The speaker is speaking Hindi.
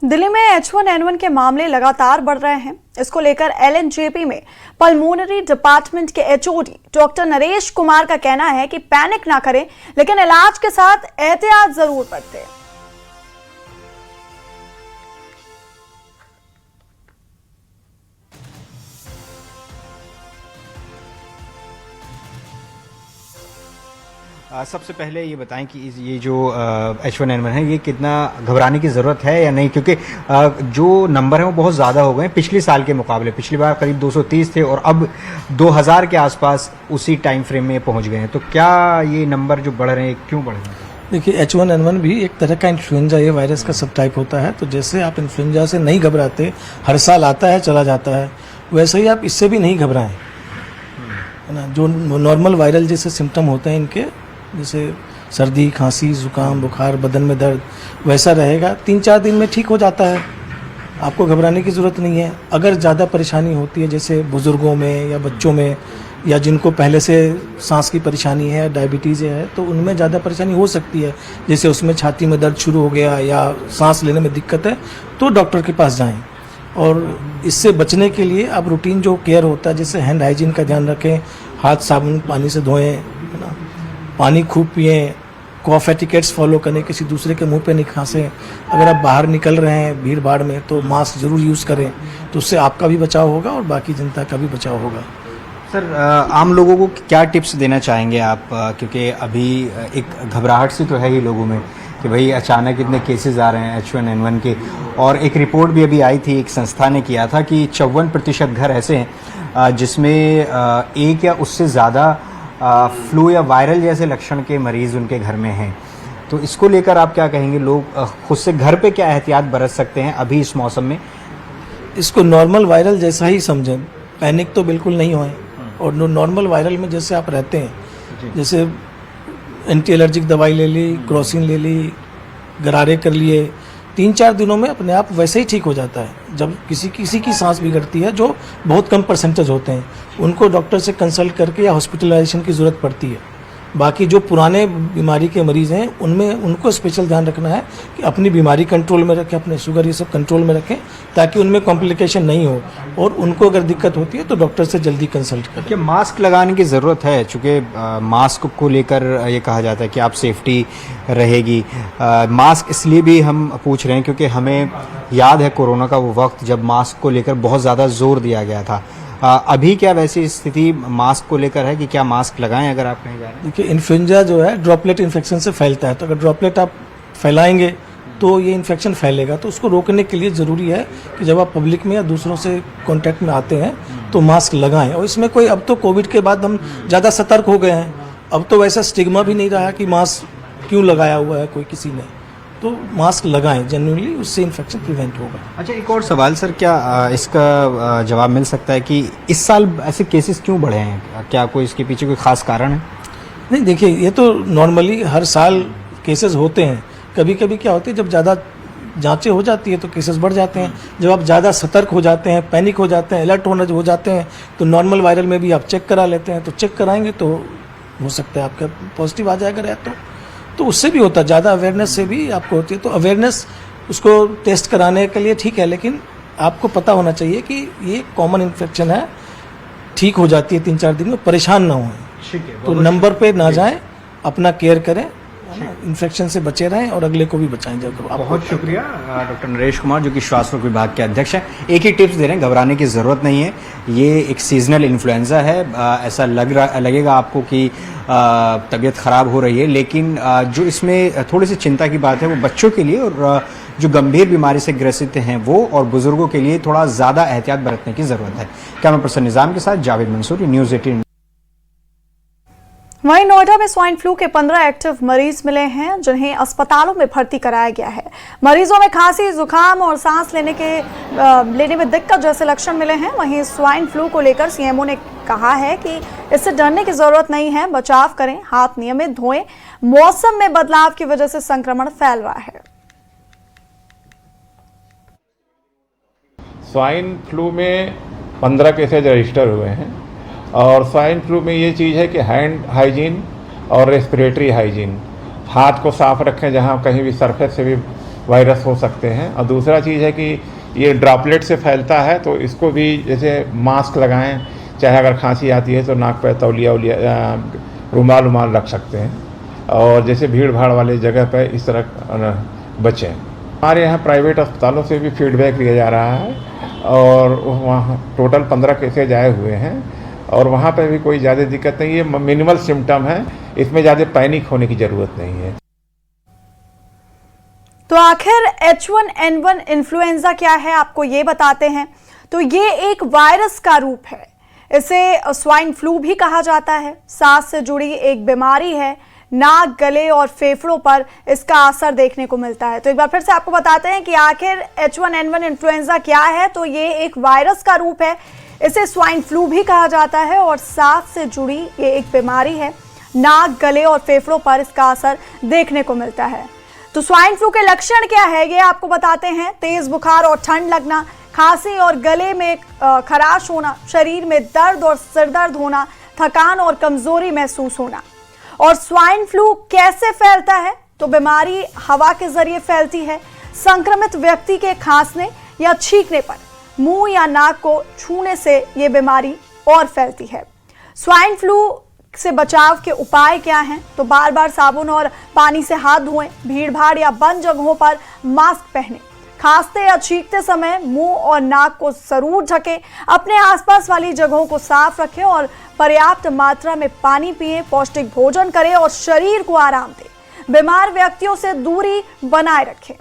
दिल्ली में H1N1 के मामले लगातार बढ़ रहे हैं। इसको लेकर LNJP में पल्मोनरी डिपार्टमेंट के HOD डॉक्टर नरेश कुमार का कहना है कि पैनिक ना करें, लेकिन इलाज के साथ एहतियात जरूर बरतें। सबसे पहले ये बताएं कि ये जो H1N1 है ये कितना घबराने की ज़रूरत है या नहीं, क्योंकि जो नंबर है वो बहुत ज़्यादा हो गए पिछले साल के मुकाबले। पिछली बार करीब 230 थे और अब 2000 के आसपास उसी टाइम फ्रेम में पहुंच गए हैं। तो क्या ये नंबर जो बढ़ रहे हैं क्यों बढ़ रहे हैं? देखिए, H1N1 भी एक तरह का इन्फ्लुएंजा ये वायरस का सब टाइप होता है। तो जैसे आप इन्फ्लुएंजा से नहीं घबराते, हर साल आता है चला जाता है, वैसे ही आप इससे भी नहीं घबराएं, है ना। जो नॉर्मल वायरल जैसे सिम्टम होते हैं इनके, जैसे सर्दी, खांसी, जुकाम, बुखार, बदन में दर्द, वैसा रहेगा। 3-4 दिन में ठीक हो जाता है, आपको घबराने की ज़रूरत नहीं है। अगर ज़्यादा परेशानी होती है जैसे बुज़ुर्गों में या बच्चों में, या जिनको पहले से सांस की परेशानी है, डायबिटीज़ है, तो उनमें ज़्यादा परेशानी हो सकती है। जैसे उसमें छाती में दर्द शुरू हो गया या सांस लेने में दिक्कत है, तो डॉक्टर के पास जाएं। और इससे बचने के लिए आप रूटीन जो केयर होता है, जैसे हैंड हाइजीन का ध्यान रखें, हाथ साबुन पानी से धोएं, है ना, पानी खूब पिएं, कॉफ एटिकेट्स फॉलो करें, किसी दूसरे के मुंह पे नहीं खांसें। अगर आप बाहर निकल रहे हैं भीड़ भाड़ में तो मास्क ज़रूर यूज़ करें, तो उससे आपका भी बचाव होगा और बाकी जनता का भी बचाव होगा। सर, आम लोगों को क्या टिप्स देना चाहेंगे आप, क्योंकि अभी एक घबराहट सी तो है ही लोगों में कि भाई अचानक इतने केसेस आ रहे हैं H1N1 के, और एक रिपोर्ट भी अभी आई थी, एक संस्था ने किया था कि 54% घर ऐसे हैं जिसमें एक या उससे ज़्यादा फ्लू या वायरल जैसे लक्षण के मरीज़ उनके घर में हैं। तो इसको लेकर आप क्या कहेंगे? लोग खुद से घर पे क्या एहतियात बरत सकते हैं अभी इस मौसम में? इसको नॉर्मल वायरल जैसा ही समझें, पैनिक तो बिल्कुल नहीं होएं। और नॉर्मल वायरल में जैसे आप रहते हैं, जैसे एंटी एलर्जिक दवाई ले ली, क्रोसिन ले ली, गरारे कर लिए, 3-4 दिनों में अपने आप वैसे ही ठीक हो जाता है। जब किसी की सांस बिगड़ती है, जो बहुत कम परसेंटेज होते हैं, उनको डॉक्टर से कंसल्ट करके या हॉस्पिटलाइजेशन की ज़रूरत पड़ती है। बाकी जो पुराने बीमारी के मरीज़ हैं उनमें उनको स्पेशल ध्यान रखना है कि अपनी बीमारी कंट्रोल में रखें, अपने शुगर ये सब कंट्रोल में रखें, ताकि उनमें कॉम्प्लिकेशन नहीं हो। और उनको अगर दिक्कत होती है तो डॉक्टर से जल्दी कंसल्ट करें। क्या मास्क लगाने की ज़रूरत है? चूँकि मास्क को लेकर ये कहा जाता है कि आप सेफ्टी रहेगी। मास्क इसलिए भी हम पूछ रहे हैं क्योंकि हमें याद है कोरोना का वो वक्त जब मास्क को लेकर बहुत ज़्यादा जोर दिया गया था। अभी क्या वैसी स्थिति मास्क को लेकर है कि क्या मास्क लगाएं अगर आप कहीं जा रहे हैं? देखिए, इन्फ्लुएंजा जो है ड्रॉपलेट इन्फेक्शन से फैलता है, तो अगर ड्रॉपलेट आप फैलाएंगे तो ये इन्फेक्शन फैलेगा। तो उसको रोकने के लिए ज़रूरी है कि जब आप पब्लिक में या दूसरों से कांटेक्ट में आते हैं तो मास्क लगाएं। और इसमें कोई, अब तो कोविड के बाद हम ज़्यादा सतर्क हो गए हैं, अब तो वैसा स्टिग्मा भी नहीं रहा कि मास्क क्यों लगाया हुआ है कोई किसी ने। तो मास्क लगाएं, जनरली उससे इन्फेक्शन प्रिवेंट होगा। अच्छा, एक और सवाल सर, क्या इसका जवाब मिल सकता है कि इस साल ऐसे केसेस क्यों बढ़े हैं? क्या कोई इसके पीछे कोई ख़ास कारण है? नहीं, देखिए, ये तो नॉर्मली हर साल केसेस होते हैं। कभी कभी क्या होती है, जब ज़्यादा जांचें हो जाती है तो केसेस बढ़ जाते हैं। जब आप ज़्यादा सतर्क हो जाते हैं, पैनिक हो जाते हैं, अलर्ट हो जाते हैं, तो नॉर्मल वायरल में भी आप चेक करा लेते हैं। तो चेक कराएंगे तो हो सकता है आपका पॉजिटिव आ जाएगा या तो उससे भी होता है। ज़्यादा अवेयरनेस से भी आपको होती है। तो अवेयरनेस उसको टेस्ट कराने के लिए ठीक है, लेकिन आपको पता होना चाहिए कि ये कॉमन इन्फेक्शन है, ठीक हो जाती है 3-4 दिन में, परेशान ना हों। तो नंबर पे ना जाएं, अपना केयर करें, इन्फेक्शन से बचे रहें और अगले को भी बचाएं। बहुत शुक्रिया डॉक्टर नरेश कुमार, जो कि श्वास रोग विभाग के अध्यक्ष हैं। एक ही टिप्स दे रहे हैं, घबराने की ज़रूरत नहीं है। ये एक सीजनल इन्फ्लुएंजा है। ऐसा लगेगा आपको कि तबीयत ख़राब हो रही है, लेकिन जो इसमें थोड़ी सी चिंता की बात है वो बच्चों के लिए, और जो गंभीर बीमारी से ग्रसित हैं वो, और बुजुर्गों के लिए थोड़ा ज़्यादा एहतियात बरतने की ज़रूरत है। कैमरा पर्सन निज़ाम के साथ जावेद मंसूरी, न्यूज़ 18। वहीं नोएडा में स्वाइन फ्लू के 15 एक्टिव मरीज मिले हैं, जिन्हें अस्पतालों में भर्ती कराया गया है। मरीजों में खांसी, जुकाम और सांस लेने में दिक्कत जैसे लक्षण मिले हैं। वहीं स्वाइन फ्लू को लेकर सीएमओ ने कहा है कि इससे डरने की जरूरत नहीं है, बचाव करें, हाथ नियमित धोएं। मौसम में बदलाव की वजह से संक्रमण फैल रहा है। स्वाइन फ्लू में 15 केसेज रजिस्टर हुए हैं, और स्वाइन फ्लू में ये चीज़ है कि हैंड हाइजीन और रेस्पिरेटरी हाइजीन, हाथ को साफ रखें, जहाँ कहीं भी सरफेस से भी वायरस हो सकते हैं। और दूसरा चीज़ है कि ये ड्रॉपलेट से फैलता है, तो इसको भी जैसे मास्क लगाएं, चाहे अगर खांसी आती है तो नाक पे तौलिया रुमाल रख सकते हैं, और जैसे भीड़ भाड़ वाले जगह पर इस तरह बचें। हमारे यहाँ प्राइवेट अस्पतालों से भी फीडबैक लिया जा रहा है, और वहाँ टोटल 15 केसेज आए हुए हैं, और वहाँ पर भी कोई ज़्यादा दिक्कत नहीं है, मिनिमल सिम्टम है, इसमें ज़्यादा पैनिक होने की ज़रूरत नहीं है। तो आखिर H1N1 इन्फ्लुएंजा क्या है, आपको ये बताते हैं। तो ये एक वायरस का रूप है, इसे स्वाइन फ्लू भी कहा जाता है। सांस से जुड़ी एक बीमारी है, नाक, गले और फेफड़ों पर इसका असर देखने को मिलता है। तो एक बार फिर से आपको बताते हैं कि आखिर H1N1 इन्फ्लुएंजा क्या है। तो ये एक वायरस का रूप है, इसे स्वाइन फ्लू भी कहा जाता है, और सांस से जुड़ी ये एक बीमारी है, नाक, गले और फेफड़ों पर इसका असर देखने को मिलता है। तो स्वाइन फ्लू के लक्षण क्या है, ये आपको बताते हैं। तेज बुखार और ठंड लगना, खांसी और गले में खराश होना, शरीर में दर्द और सिरदर्द होना, थकान और कमजोरी महसूस होना। और स्वाइन फ्लू कैसे फैलता है, तो बीमारी हवा के जरिए फैलती है। संक्रमित व्यक्ति के खांसने या छींकने पर, मुंह या नाक को छूने से यह बीमारी और फैलती है। स्वाइन फ्लू से बचाव के उपाय क्या हैं, तो बार बार साबुन और पानी से हाथ धोएं, भीड़ भाड़ या बंद जगहों पर मास्क पहनें, खांसते या छींकते समय मुंह और नाक को जरूर ढकें, अपने आसपास वाली जगहों को साफ रखें और पर्याप्त मात्रा में पानी पिएं, पौष्टिक भोजन करें और शरीर को आराम दें। बीमार व्यक्तियों से दूरी बनाए रखें।